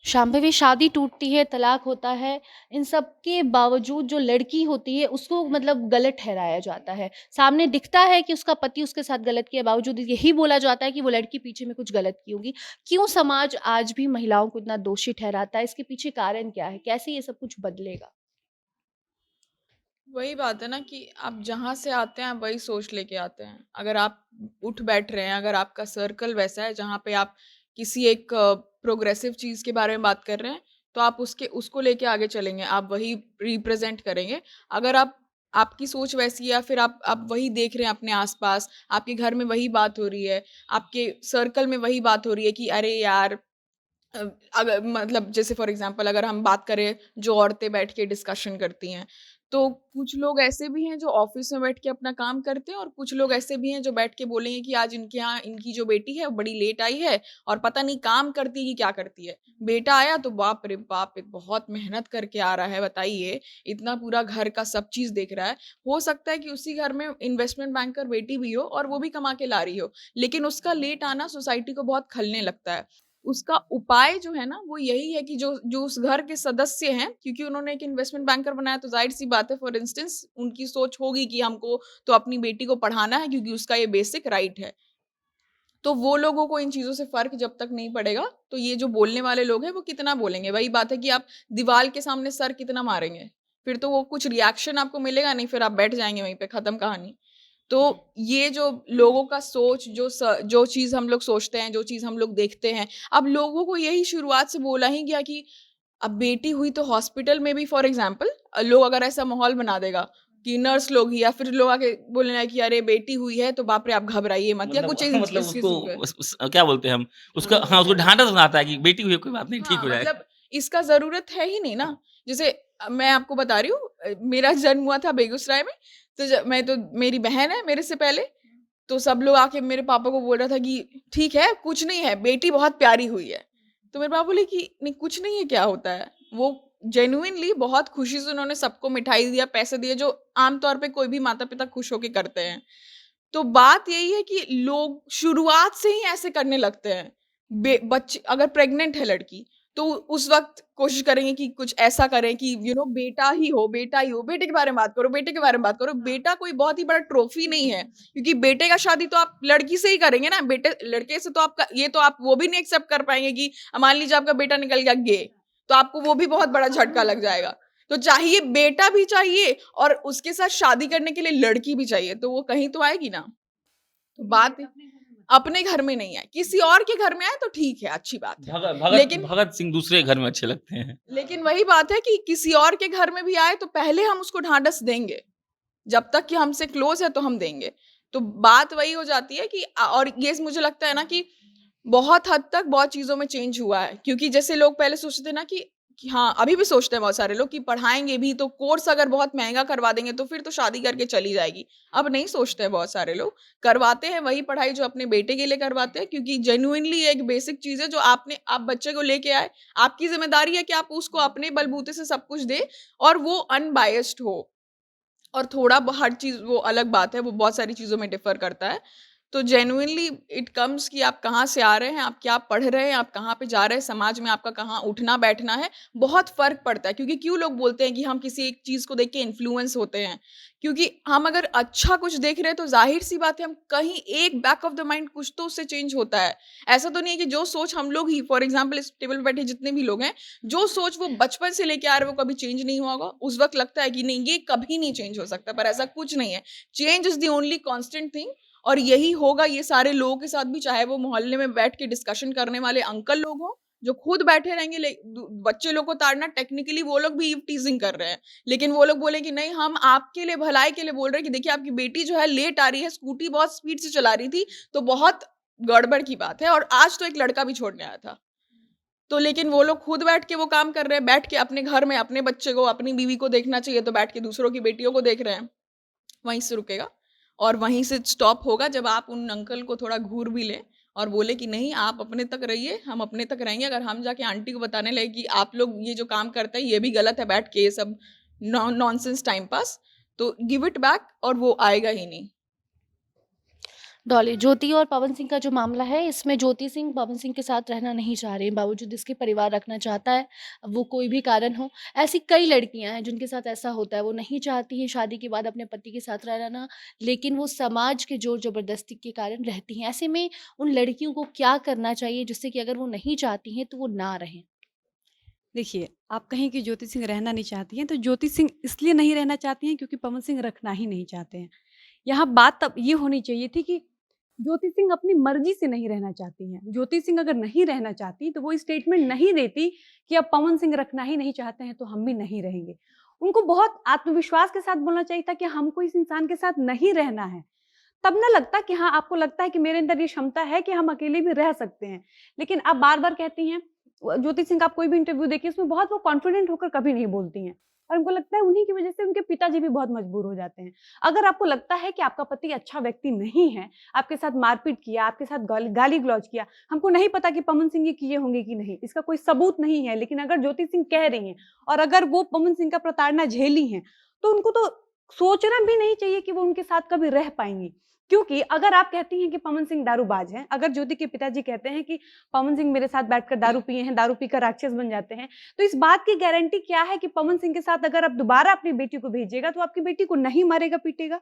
शांभवी, शादी टूटती है, तलाक होता है, इन सब के बावजूद जो लड़की होती है उसको मतलब गलत ठहराया जाता है। सामने दिखता है कि उसका पति उसके साथ गलत किया, बावजूद यही बोला जाता है कि वो लड़की पीछे में कुछ गलत की होगी। क्यों समाज आज भी महिलाओं को इतना दोषी ठहराता है? इसके पीछे कारण क्या है? कैसे ये सब कुछ बदलेगा? वही बात है ना कि आप जहाँ से आते हैं आप वही सोच लेके आते हैं। अगर आप उठ बैठ रहे हैं, अगर आपका सर्कल वैसा है जहाँ पे आप किसी एक प्रोग्रेसिव चीज़ के बारे में बात कर रहे हैं, तो आप उसको लेके आगे चलेंगे, आप वही रिप्रेज़ेंट करेंगे। अगर आपकी सोच वैसी है या फिर आप वही देख रहे हैं अपने आस-पास, आपके घर में वही बात हो रही है, आपके सर्कल में वही बात हो रही है कि अरे यार, अ, अगर मतलब जैसे फॉर एग्जांपल अगर हम बात करें जो औरतें बैठ के डिस्कशन करती हैं, तो कुछ लोग ऐसे भी हैं जो ऑफिस में बैठ के अपना काम करते हैं, और कुछ लोग ऐसे भी हैं जो बैठ के बोलेंगे कि आज इनके यहाँ इनकी जो बेटी है वो बड़ी लेट आई है और पता नहीं काम करती है कि क्या करती है। बेटा आया तो बाप रे बाप, बहुत मेहनत करके आ रहा है, बताइए, इतना पूरा घर का सब चीज देख रहा है। हो सकता है कि उसी घर में इन्वेस्टमेंट बैंकर बेटी भी हो और वो भी कमा के ला रही हो, लेकिन उसका लेट आना सोसाइटी को बहुत खलने लगता है। उसका उपाय जो है ना वो यही है कि जो जो उस घर के सदस्य हैं, क्योंकि उन्होंने एक इन्वेस्टमेंट बैंकर बनाया, तो जाहिर सी बात है, फॉर इंस्टेंस उनकी सोच होगी कि हमको तो अपनी बेटी को पढ़ाना है क्योंकि उसका ये बेसिक राइट है। तो वो लोगों को इन चीज़ों से फ़र्क जब तक नहीं पड़ेगा, तो ये जो बोलने वाले लोग हैं वो कितना बोलेंगे? वही बात है कि आप दीवार के सामने सर कितना मारेंगे? फिर तो वो कुछ रिएक्शन आपको मिलेगा नहीं, फिर आप बैठ जाएँगे वहीं पे, खत्म कहानी। तो ये जो लोगों का सोच, जो चीज़ हम लोग सोचते हैं, जो चीज़ हम लोग देखते हैं, अब लोगों को यही शुरुआत से बोला ही गया कि अब बेटी हुई तो हॉस्पिटल में भी फॉर एग्ज़ाम्पल लोग अगर ऐसा माहौल बना देगा कि नर्स लोग ही या फिर लोग आके बोलने लगे कि अरे बेटी हुई है तो बाप रे आप घबराइए मत, या मतलब कुछ इस मतलब इस उसको किस्म के। क्या बोलते हैं हम उसका, हाँ, उसको ढांढस बनाता है कि बेटी हुई है, कोई बात नहीं, ठीक हाँ, हो जाएगा। मतलब इसका ज़रूरत है ही नहीं ना। जैसे मैं आपको बता रही हूँ, मेरा जन्म हुआ था बेगूसराय में, तो मेरी बहन है मेरे से पहले, तो सब लोग आके मेरे पापा को बोल रहा था कि ठीक है, कुछ नहीं है, बेटी बहुत प्यारी हुई है। तो मेरे पापा बोले कि नहीं कुछ नहीं है, क्या होता है? वो जेन्युइनली बहुत खुशी से उन्होंने सबको मिठाई दिया, पैसे दिए, जो आम तौर पे कोई भी माता-पिता खुश होके करते हैं। तो बात यही है कि लोग शुरुआत से ही ऐसे करने लगते हैं। बच्चे अगर प्रेग्नेंट है लड़की, तो उस वक़्त कोशिश करेंगे कि कुछ ऐसा करें कि बेटा ही हो, बेटा ही हो, बेटे के बारे में बात करो, बेटे के बारे में बात करो। बेटा कोई बहुत ही बड़ा ट्रॉफी नहीं है, क्योंकि बेटे का शादी तो आप लड़की से ही करेंगे ना, लड़के से तो आपका ये तो आप वो भी नहीं एक्सेप्ट कर पाएँगे कि मान लीजिए आपका बेटा निकल गया गे, तो आपको वो भी बहुत बड़ा झटका लग जाएगा। तो चाहिए बेटा भी चाहिए और उसके साथ शादी करने के लिए लड़की भी चाहिए, तो वो कहीं तो आएगी ना। तो बात अपने घर में नहीं है, किसी और के घर में आए तो ठीक है, अच्छी बात है। लेकिन भगत सिंह दूसरे घर में अच्छे लगते हैं। लेकिन वही बात है कि किसी और के घर में भी आए तो पहले हम उसको ढांढस देंगे, जब तक कि हमसे क्लोज है तो हम देंगे। तो बात वही हो जाती है कि और ये मुझे लगता है ना कि बहुत हद तक बहुत चीज़ों में चेंज हुआ है, क्योंकि जैसे लोग पहले सोचते थे ना कि हाँ, अभी भी सोचते हैं बहुत सारे लोग कि पढ़ाएँगे भी तो कोर्स अगर बहुत महँगा करवा देंगे तो फिर तो शादी करके चली जाएगी। अब नहीं सोचते हैं बहुत सारे लोग, करवाते हैं वही पढ़ाई जो अपने बेटे के लिए करवाते हैं, क्योंकि जेन्युइनली एक बेसिक चीज़ है जो आप बच्चे को लेके आए, आपकी ज़िम्मेदारी है कि आप उसको अपने बलबूते से सब कुछ दें और वो अनबायस्ड हो। और थोड़ा हर चीज़ वो अलग बात है, वो बहुत सारी चीज़ों में डिफ़र करता है। तो जेन्युइनली इट कम्स कि आप कहाँ से आ रहे हैं, आप क्या पढ़ रहे हैं, आप कहाँ पे जा रहे हैं, समाज में आपका कहाँ उठना-बैठना है, बहुत फ़र्क पड़ता है। क्योंकि क्यों लोग बोलते हैं कि हम किसी एक चीज़ को देख के इन्फ्लुएंस होते हैं, क्योंकि हम अगर अच्छा कुछ देख रहे हैं तो ज़ाहिर-सी बात है हम कहीं एक बैक ऑफ द माइंड कुछ तो उससे चेंज होता है। ऐसा तो नहीं है कि जो सोच हम लोग ही फॉर एग्ज़ाम्पल इस टेबल पे बैठे जितने भी लोग हैं, जो सोच वो बचपन से लेके आ रहे हैं वो कभी चेंज नहीं हुआ होगा। उस वक़्त लगता है कि नहीं ये कभी नहीं चेंज हो सकता, पर ऐसा कुछ नहीं है। Change is the only constant thing और यही होगा ये सारे लोगों के साथ भी, चाहे वो मोहल्ले में बैठ के डिस्कशन करने वाले अंकल लोग हों, जो खुद बैठे रहेंगे बच्चे लोग को ताड़ना, टेक्निकली वो लोग भी ईव टीजिंग कर रहे हैं। लेकिन वो लोग बोले कि नहीं हम आपके लिए भलाई के लिए बोल रहे हैं कि देखिए आपकी बेटी जो है लेट आ रही है, स्कूटी बहुत स्पीड से चला रही थी, तो बहुत गड़बड़ की बात है और आज तो एक लड़का भी छोड़ने आया था। तो लेकिन वो लोग खुद बैठ के वो काम कर रहे हैं, बैठ के अपने घर में अपने बच्चे को, अपनी बीवी को देखना चाहिए तो बैठ के दूसरों की बेटियों को देख रहे हैं। वहीं से रुकेगा और वहीं से स्टॉप होगा जब आप उन अंकल को थोड़ा घूर भी लें और बोले कि नहीं आप अपने तक रहिए, हम अपने तक रहेंगे। अगर हम जाके आंटी को बताने लगे कि आप लोग ये जो काम करते हैं ये भी गलत है, बैठ के ये सब नॉनसेंस टाइम पास, तो गिव इट बैक और वो आएगा ही नहीं। डॉली, ज्योति और पवन सिंह का जो मामला है, इसमें ज्योति सिंह पवन सिंह के साथ रहना नहीं चाह रही हैं, बावजूद इसके परिवार रखना चाहता है, वो कोई भी कारण हो। ऐसी कई लड़कियां हैं जिनके साथ ऐसा होता है, वो नहीं चाहती हैं शादी के बाद अपने पति के साथ रहना, लेकिन वो समाज के जोर जबरदस्ती के कारण रहती हैं। ऐसे में उन लड़कियों को क्या करना चाहिए जिससे कि अगर वो नहीं चाहती हैं तो वो ना रहें? देखिए, आप कहें कि ज्योति सिंह रहना नहीं चाहती हैं, तो ज्योति सिंह इसलिए नहीं रहना चाहती हैं क्योंकि पवन सिंह रखना ही नहीं चाहते हैं। यहाँ बात तब ये होनी चाहिए थी कि ज्योति सिंह अपनी मर्ज़ी से नहीं रहना चाहती हैं। ज्योति सिंह अगर नहीं रहना चाहती, तो वो स्टेटमेंट नहीं देती कि अब पवन सिंह रखना ही नहीं चाहते हैं, तो हम भी नहीं रहेंगे। उनको बहुत आत्मविश्वास के साथ बोलना चाहिए था कि हमको इस इंसान के साथ नहीं रहना है। तब ना लगता कि हाँ, आपको लगता है कि मेरे अंदर ये क्षमता है कि हम अकेले भी रह सकते हैं। लेकिन आप बार-बार कहती हैं ज्योति सिंह का आप कोई भी इंटरव्यू देखिए, उसमें बहुत वो कॉन्फिडेंट होकर कभी नहीं बोलती हैं और हमको लगता है उन्हीं की वजह से उनके पिताजी भी बहुत मजबूर हो जाते हैं। अगर आपको लगता है कि आपका पति अच्छा व्यक्ति नहीं है, आपके साथ मारपीट किया, आपके साथ गाली-गलौज किया, हमको नहीं पता कि पवन सिंह ये किए होंगे कि नहीं, इसका कोई सबूत नहीं है, लेकिन अगर ज्योति सिंह कह रही हैं और अगर वो पवन सिंह का प्रताड़ना झेली हैं, तो उनको तो सोचना भी नहीं चाहिए कि वो उनके साथ कभी रह पाएँगी। क्योंकि अगर आप कहती हैं कि पवन सिंह दारूबाज हैं, अगर ज्योति के पिताजी कहते हैं कि पवन सिंह मेरे साथ बैठकर दारू पिए हैं, दारू पीकर राक्षस बन जाते हैं, तो इस बात की गारंटी क्या है कि पवन सिंह के साथ अगर आप दोबारा अपनी बेटी को भेजिएगा, तो आपकी बेटी को नहीं मारेगा, पीटेगा?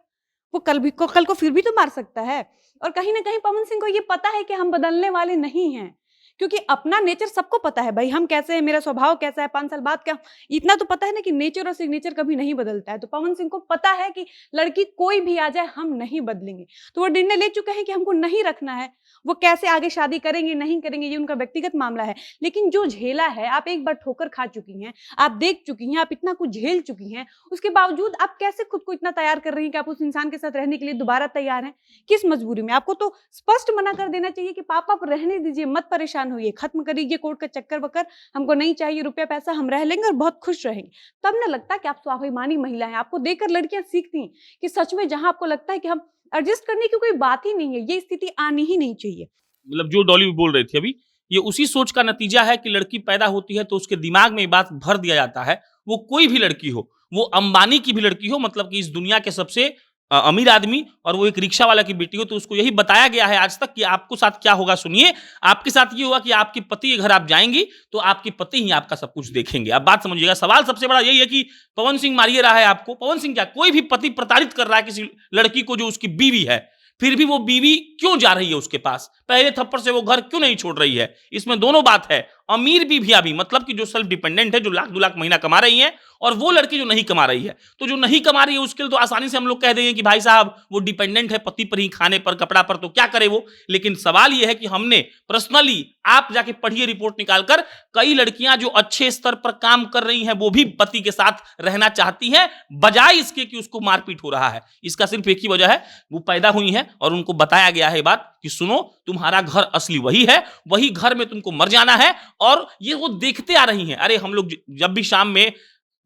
वो कल को फिर भी तो मार सकता है। और कहीं न कहीं पवन सिंह को ये पता है कि हम बदलने वाले नहीं हैं, क्योंकि अपना नेचर सबको पता है भाई, हम कैसे हैं, मेरा स्वभाव कैसा है, 5 साल बाद क्या, इतना तो पता है ना कि नेचर और सिग्नेचर कभी नहीं बदलता है। तो पवन सिंह को पता है कि लड़की कोई भी आ जाए हम नहीं बदलेंगे, तो वो निर्णय ले चुके हैं कि हमको नहीं रखना है। वो कैसे आगे शादी करेंगे नहीं करेंगे ये उनका व्यक्तिगत मामला है, लेकिन जो झेला है, आप एक बार ठोकर खा चुकी हैं, आप देख चुकी हैं, आप इतना कुछ झेल चुकी हैं, उसके बावजूद आप कैसे खुद को इतना तैयार कर रही हैं कि आप उस इंसान के साथ रहने के लिए दोबारा तैयार हैं? किस मजबूरी में? आपको तो स्पष्ट मना कर देना चाहिए कि पापा आप रहने दीजिए, मत परेशान होइए, खत्म करिए कोर्ट का चक्कर-वक्कर, हमको नहीं चाहिए रुपया पैसा, हम रह लेंगे और बहुत खुश रहेंगे। तब ना लगता कि आप स्वाभिमानी महिला हैं। आपको देखकर लड़कियां सीखती हैं कि सच में जहां आपको लगता है कि हम एडजस्ट करने की कोई बात ही नहीं है, ये स्थिति आनी ही नहीं चाहिए। मतलब जो डॉली बोल रही थी अभी, ये उसी सोच का नतीजा है कि लड़की पैदा होती है तो उसके दिमाग में ये बात भर दिया जाता है, वो कोई भी लड़की हो, वो अंबानी की भी लड़की हो, मतलब कि इस दुनिया के सबसे अमीर आदमी, और वो एक रिक्शा वाला की बेटी हो, तो उसको यही बताया गया है आज तक कि आपको साथ क्या होगा सुनिए, आपके साथ ये होगा कि आपके पति के घर आप जाएंगी तो आपके पति ही आपका सब कुछ देखेंगे। अब बात समझिएगा, सवाल सबसे बड़ा यही है कि पवन सिंह मारिए रहा है आपको, पवन सिंह क्या, कोई भी पति प्रताड़ित कर रहा है किसी लड़की को जो उसकी बीवी है, फिर भी वो बीवी क्यों जा रही है उसके पास, पहले थप्पड़ से वो घर क्यों नहीं छोड़ रही है? इसमें दोनों बात है, अमीर बीवियां भी, मतलब कि जो सेल्फ डिपेंडेंट है, जो लाख 2 लाख महीना कमा रही है, और वो लड़की जो नहीं कमा रही है। तो जो नहीं कमा रही है उसके लिए तो आसानी से हम लोग कह देंगे कि भाई साहब वो डिपेंडेंट है पति पर ही, खाने पर, कपड़ा पर, तो क्या करे वो। लेकिन सवाल ये है कि हमने पर्सनली, आप जाके पढ़िए रिपोर्ट निकालकर, कई लड़कियां जो अच्छे स्तर पर काम कर रही हैं वो भी पति के साथ रहना चाहती हैं, बजाय इसके कि उसको मारपीट हो रहा है। इसका सिर्फ एक ही वजह है, वो पैदा हुई है और उनको बताया गया है बात कि सुनो तुम्हारा घर असली वही है, वही घर में तुमको मर जाना है। और ये वो देखते आ रही हैं। अरे हम लोग जब भी शाम में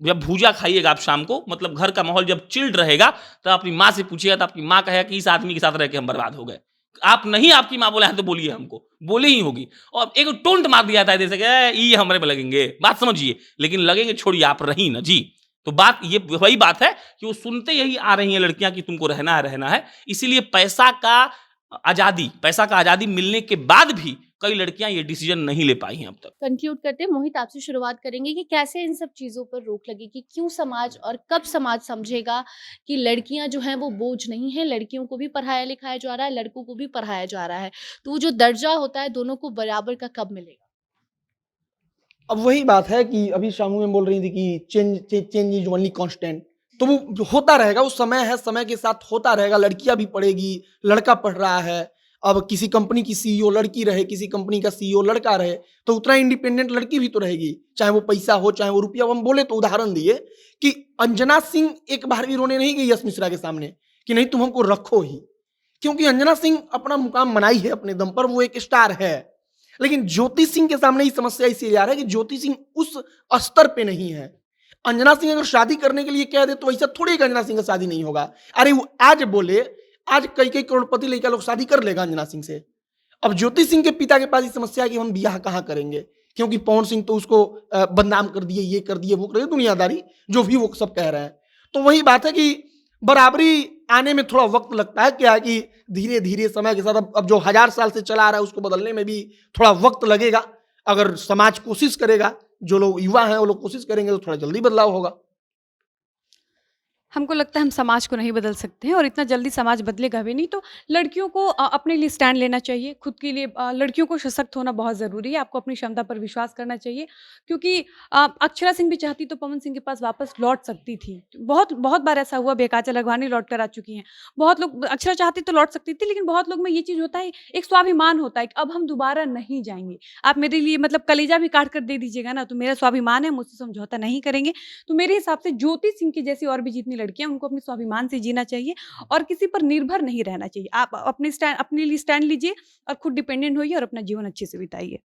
जब भूजा खाइएगा आप शाम को, मतलब घर का माहौल जब चिल्ड रहेगा, तो अपनी माँ से पूछिएगा तो आपकी माँ कहेगा कि इस आदमी के साथ रह के हम बर्बाद हो गए। आप नहीं, आपकी माँ बोला है तो बोलिए, हमको बोले ही होगी। और एक टोंट मार दिया था जैसे कि ये हमारे पे लगेंगे, बात समझिए, लेकिन लगेंगे छोड़िए, आप रही ना जी। तो बात ये वही बात है कि वो सुनते यही आ रही हैं लड़कियां कि तुमको रहना है। इसीलिए पैसा का आजादी मिलने के बाद भी कई लड़कियां ये डिसीजन नहीं ले पाई हैं अब तक। कंक्लूड करते हैं, मोहित आपसे शुरुआत करेंगे कि कैसे इन सब चीज़ों पर रोक लगेगी, क्यों समाज और कब समाज समझेगा कि लड़कियां जो हैं वो बोझ नहीं है, लड़कियों को भी पढ़ाया लिखाया जा रहा है, लड़कों को भी पढ़ाया जा रहा है, तो वो जो दर्जा होता है दोनों को बराबर का कब मिलेगा? अब वही बात है कि अभी शामू में बोल रही थी कि चेंज इज ओनली कांस्टेंट, तो वो जो होता रहेगा, वो समय है, समय के साथ होता रहेगा। लड़कियां भी पढ़ेगी, लड़का पढ़ रहा है। अब किसी कंपनी की सीईओ लड़की रहे, किसी कंपनी का सीईओ लड़का रहे, तो उतना इंडिपेंडेंट लड़की भी तो रहेगी, चाहे वो पैसा हो चाहे वो रुपया। हम बोले तो उदाहरण दिए कि अंजना सिंह एक बार भी रोने नहीं गई यश मिश्रा के सामने कि नहीं तुम हमको रखो ही, क्योंकि अंजना सिंह अपना मुकाम बनाई है अपने दम पर, वो एक स्टार है। लेकिन ज्योति सिंह के सामने ये समस्या इसलिए आ रहा है कि ज्योति सिंह उस स्तर पे नहीं है। अंजना सिंह अगर शादी करने के लिए कह दे तो ऐसा थोड़ी अंजना सिंह का शादी नहीं होगा। अरे वो आज बोले, आज कई कई करोड़पति लड़का लोग शादी कर लेगा अंजना सिंह से। अब ज्योति सिंह के पिता के पास ये समस्या है कि हम ब्याह कहाँ करेंगे, क्योंकि पवन सिंह तो उसको बदनाम कर दिए, ये कर दिए, वो कर दिए, दुनियादारी जो भी वो सब कह रहे हैं। तो वही बात है कि बराबरी आने में थोड़ा वक्त लगता है, क्या है कि धीरे धीरे समय के साथ अब जो 1000 साल से चला आ रहा है उसको बदलने में भी थोड़ा वक्त लगेगा। अगर समाज कोशिश करेगा, जो लोग युवा हैं वो लोग कोशिश करेंगे तो थोड़ा जल्दी बदलाव होगा। हमको लगता है हम समाज को नहीं बदल सकते हैं और इतना जल्दी समाज बदलेगा भी नहीं। तो लड़कियों को अपने लिए स्टैंड लेना चाहिए, खुद के लिए। लड़कियों को सशक्त होना बहुत ज़रूरी है, आपको अपनी क्षमता पर विश्वास करना चाहिए, क्योंकि अक्षरा सिंह भी चाहती तो पवन सिंह के पास वापस लौट सकती थी। बहुत बहुत बार ऐसा हुआ, बेकाचा लघवानी लौट कर आ चुकी हैं। बहुत लोग, अक्षरा चाहती तो लौट सकती थी, लेकिन बहुत लोग में ये चीज़ होता है, एक स्वाभिमान होता है कि अब हम दोबारा नहीं जाएंगे। आप मेरे लिए मतलब कलेजा भी काट कर दे दीजिएगा ना, तो मेरा स्वाभिमान है, मुझसे समझौता नहीं करेंगे। तो मेरे हिसाब से ज्योति सिंह की जैसी और भी जितनी लड़कियां, उनको अपने स्वाभिमान से जीना चाहिए और किसी पर निर्भर नहीं रहना चाहिए। आप अपने लिए स्टैंड लीजिए और खुद डिपेंडेंट होइए और अपना जीवन अच्छे से बिताइए।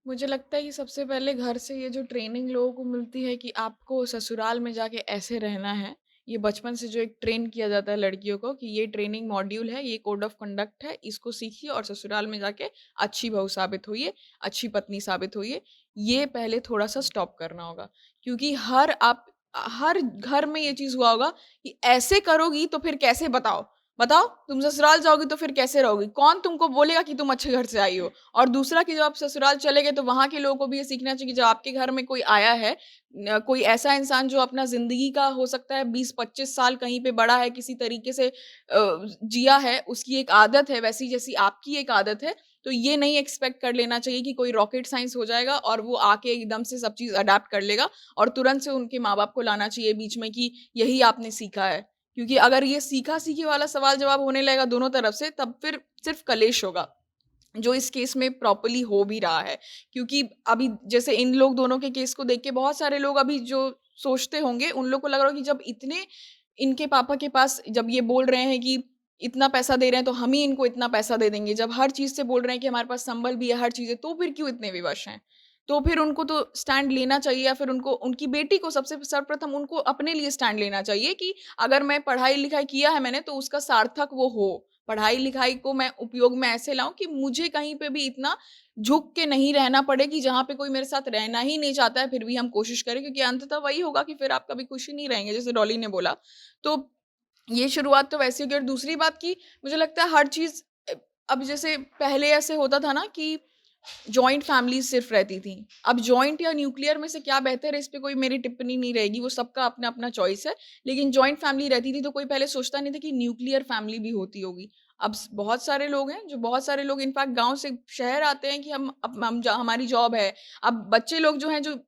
मुझे लगता है कि सबसे पहले घर से ये जो ट्रेनिंग लोगों को मिलती है कि आपको ससुराल में जाके ऐसे रहना है, ये बचपन से जो एक ट्रेन किया जाता है लड़कियों को कि ये ट्रेनिंग मॉड्यूल है, ये कोड ऑफ कंडक्ट है, इसको सीखिए और ससुराल में जाके अच्छी बहू साबित होइए, अच्छी पत्नी साबित होइए। ये पहले थोड़ा सा स्टॉप करना होगा, क्योंकि हर घर में ये चीज़ हुआ होगा कि ऐसे करोगी तो फिर कैसे, बताओ बताओ, तुम ससुराल जाओगी तो फिर कैसे रहोगी? कौन तुमको बोलेगा कि तुम अच्छे घर से आई हो? और दूसरा कि जब आप ससुराल चले गए तो वहाँ के लोगों को भी ये सीखना चाहिए कि जब आपके घर में कोई आया है, कोई ऐसा इंसान जो अपना ज़िंदगी का हो सकता है 20-25 साल कहीं पे बड़ा है, किसी तरीके से जिया है, उसकी एक आदत है वैसी जैसी आपकी एक आदत है, तो ये नहीं एक्सपेक्ट कर लेना चाहिए कि कोई रॉकेट साइंस हो जाएगा और वो आके एकदम से सब चीज़ अडैप्ट कर लेगा और तुरंत से उनके माँ-बाप को लाना चाहिए बीच में कि यही आपने सीखा है। क्योंकि अगर ये सीखा-सीखी वाला सवाल-जवाब होने लगेगा दोनों तरफ से, तब फिर सिर्फ़ कलेश होगा, जो इस केस में प्रॉपर्ली हो भी रहा है। क्योंकि अभी जैसे इन लोग दोनों के केस को देख के बहुत सारे लोग अभी जो सोचते होंगे, उन लोग को लग रहा होगा कि जब इतने इनके पापा के पास जब ये बोल रहे हैं कि इतना पैसा दे रहे हैं, तो हम ही इनको इतना पैसा दे देंगे। जब हर चीज़ से बोल रहे हैं कि हमारे पास संबल भी है, हर चीज़ है, तो फिर क्यों इतने विवश हैं? तो फिर उनको तो स्टैंड लेना चाहिए, या फिर उनको उनकी बेटी को सबसे सर्वप्रथम उनको अपने लिए स्टैंड लेना चाहिए कि अगर मैं पढ़ाई-लिखाई किया है मैंने, तो उसका सार्थक वो हो। पढ़ाई-लिखाई को मैं उपयोग में ऐसे लाऊँ कि मुझे कहीं पे भी इतना झुक के नहीं रहना पड़े कि जहाँ पे कोई मेरे साथ रहना ही नहीं चाहता है, फिर भी हम कोशिश करें, क्योंकि अंततः वही होगा कि फिर आप कभी खुश ही नहीं रहेंगे, जैसे डॉली ने बोला। तो ये शुरुआत तो वैसी होगी। और दूसरी बात कि मुझे लगता है हर चीज़ अब जैसे पहले ऐसे होता था ना कि जॉइंट फैमिलीज़ सिर्फ़ रहती थी। अब जॉइंट या न्यूक्लियर में से क्या बेहतर है, इस पे कोई मेरी टिप्पणी नहीं रहेगी, वो सबका अपना-अपना चॉइस है। लेकिन जॉइंट फैमिली रहती थी तो कोई पहले सोचता नहीं था कि न्यूक्लियर फैमिली भी होती होगी। अब बहुत सारे लोग हैं, जो बहुत सारे लोग इनफैक्ट गाँव से शहर आते हैं कि हमारी जॉब है। अब बच्चे लोग जो हैं, जो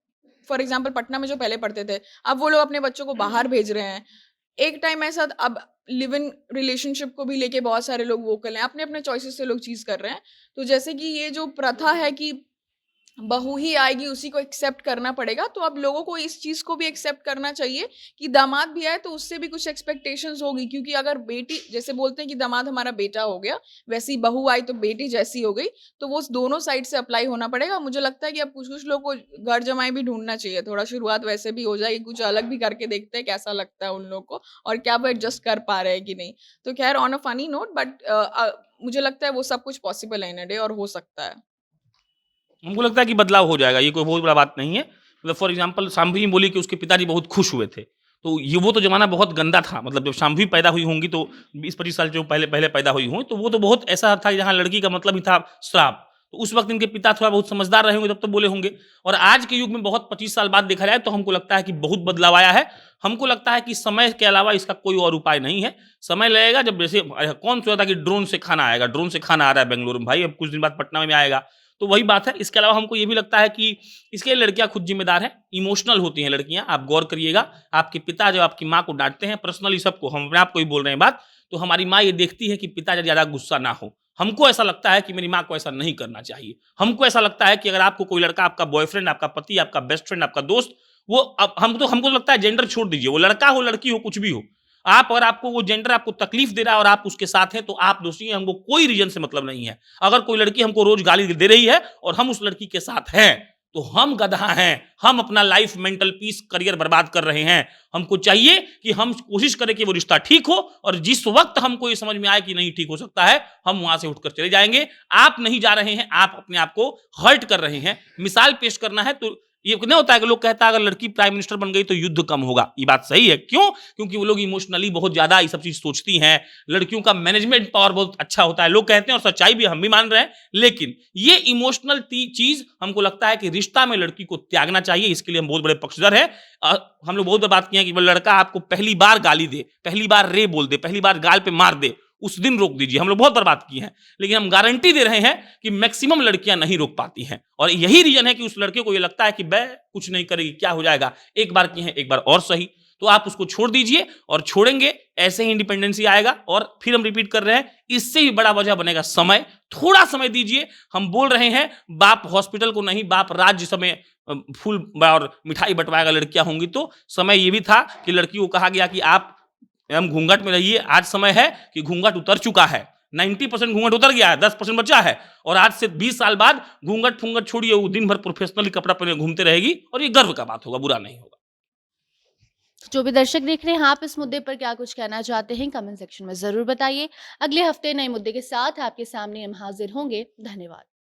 फॉर एग्ज़ाम्पल पटना में जो पहले पढ़ते थे, अब वो लोग अपने बच्चों को बाहर भेज रहे हैं। एक टाइम ऐसा अब लिव इन रिलेशनशिप को भी लेके बहुत सारे लोग वोकल हैं, अपने-अपने चॉइसेस से लोग चीज़ कर रहे हैं। तो जैसे कि ये जो प्रथा है कि बहू ही आएगी, उसी को एक्सेप्ट करना पड़ेगा। तो अब लोगों को इस चीज़ को भी एक्सेप्ट करना चाहिए कि दामाद भी आए तो उससे भी कुछ एक्सपेक्टेशंस होगी, क्योंकि अगर बेटी, जैसे बोलते हैं कि दामाद हमारा बेटा हो गया, वैसी बहू आई तो बेटी जैसी हो गई, तो वो दोनों साइड से अप्लाई होना पड़ेगा। मुझे लगता है कि अब कुछ-कुछ लोग को घर जमाई भी ढूँढना चाहिए, थोड़ा शुरुआत वैसे भी हो जाएगी, कुछ अलग भी करके देखते हैं कैसा लगता है उन लोग को और क्या वो एडजस्ट कर पा रहे हैं कि नहीं। तो खैर on a funny note, but मुझे लगता है वो सब कुछ पॉसिबल है इन अ डे और हो सकता है। हमको लगता है कि बदलाव हो जाएगा, ये कोई बहुत बड़ा बात नहीं है। मतलब फॉर एग्जाम्पल शाम्भी बोली कि उसके पिताजी बहुत खुश हुए थे, तो ये वो तो ज़माना बहुत गंदा था। मतलब जब शाम्भी पैदा हुई होंगी तो 20-25 साल जो पहले पहले पैदा हुई हों, तो वो तो बहुत ऐसा था जहाँ लड़की का मतलब ही था श्राप। तो उस वक्त इनके पिता थोड़ा बहुत समझदार रहे होंगे तब तो बोले होंगे। और आज के युग में बहुत 25 साल बाद देखा जाए तो हमको लगता है कि बहुत बदलाव आया है। हमको लगता है कि समय के अलावा इसका कोई और उपाय नहीं है। समय लगेगा, जब जैसे कौन सोचा था कि ड्रोन से खाना आएगा, ड्रोन से खाना आ रहा है बेंगलुरु में, भाई अब कुछ दिन बाद पटना में आएगा। तो वही बात है। इसके अलावा हमको ये भी लगता है कि इसके लिए लड़कियां खुद जिम्मेदार हैं, इमोशनल होती हैं लड़कियां। आप गौर करिएगा, आपके पिता जब आपकी माँ को डांटते हैं, पर्सनली सबको, हम अपने आप को ही बोल रहे हैं बात, तो हमारी माँ ये देखती है कि पिता जब ज्यादा गुस्सा ना हो। हमको ऐसा लगता है कि मेरी माँ को ऐसा नहीं करना चाहिए। हमको ऐसा लगता है कि अगर आपको कोई लड़का, आपका बॉयफ्रेंड, आपका पति, आपका बेस्ट फ्रेंड, आपका दोस्त, वो अब हमको लगता है जेंडर छोड़ दीजिए, वो लड़का हो लड़की हो कुछ भी हो, आप और आपको वो जेंडर आपको तकलीफ दे रहा है और आप उसके साथ हैं तो आप दोषी हैं। हमको कोई रीजन से मतलब नहीं है। अगर कोई लड़की हमको रोज गाली दे रही है और हम उस लड़की के साथ हैं तो हम गधा हैं। हम अपना लाइफ, मेंटल पीस, करियर बर्बाद कर रहे हैं। हमको चाहिए कि हम कोशिश करें कि वो रिश्ता ठीक हो, और जिस वक्त हमको ये समझ में आए कि नहीं ठीक हो सकता है, हम वहां से उठकर चले जाएंगे। आप नहीं जा रहे हैं, आप अपने आप को हर्ट कर रहे हैं। मिसाल पेश करना है तो ये नहीं होता है कि लोग कहता है अगर लड़की प्राइम मिनिस्टर बन गई तो युद्ध कम होगा। ये बात सही है। क्यों? क्योंकि वो लोग इमोशनली बहुत ज्यादा ये सब चीज सोचती हैं। लड़कियों का मैनेजमेंट पावर बहुत अच्छा होता है, लोग कहते हैं, और सच्चाई भी हम भी मान रहे हैं। लेकिन ये इमोशनल चीज हमको लगता है कि रिश्ता में लड़की को त्यागना चाहिए। इसके लिए हम बहुत बड़े पक्षधर हैं। हम लोग बहुत बात किए हैं कि वो लड़का आपको पहली बार गाली दे, पहली बार रे बोल दे, पहली बार गाल पे मार दे, उस दिन रोक दीजिए। हम लोग बहुत बार बात की है, लेकिन हम गारंटी दे रहे हैं कि मैक्सिमम लड़कियां नहीं रोक पाती हैं। और यही रीजन है कि उस लड़के को ये लगता है कि बे कुछ नहीं करेगी, क्या हो जाएगा, एक बार की है एक बार और सही। तो आप उसको छोड़ दीजिए, और छोड़ेंगे ऐसे ही इंडिपेंडेंसी आएगा। और फिर हम रिपीट कर रहे हैं, इससे भी बड़ा वजह बनेगा समय। थोड़ा समय दीजिए। हम बोल रहे हैं बाप हॉस्पिटल को नहीं, बाप राज्य समय फूल और मिठाई बंटवाएगा लड़कियां होंगी तो। समय ये भी था कि लड़कियों को कहा गया कि आप हम घूंघट में रहिए। आज समय है कि घूंघट उतर चुका है, 90% घूंघट उतर गया है, 10% बचा है। और आज से 20 साल बाद घूंघट फूंघट छोड़िए, वो दिन भर प्रोफेशनली कपड़ा पहने घूमते रहेगी, और ये गर्व का बात होगा, बुरा नहीं होगा। जो भी दर्शक देख रहे हैं, आप इस मुद्दे पर क्या कुछ कहना चाहते हैं, कमेंट सेक्शन में जरूर बताइए। अगले हफ्ते नए मुद्दे के साथ आपके सामने हम हाजिर होंगे। धन्यवाद।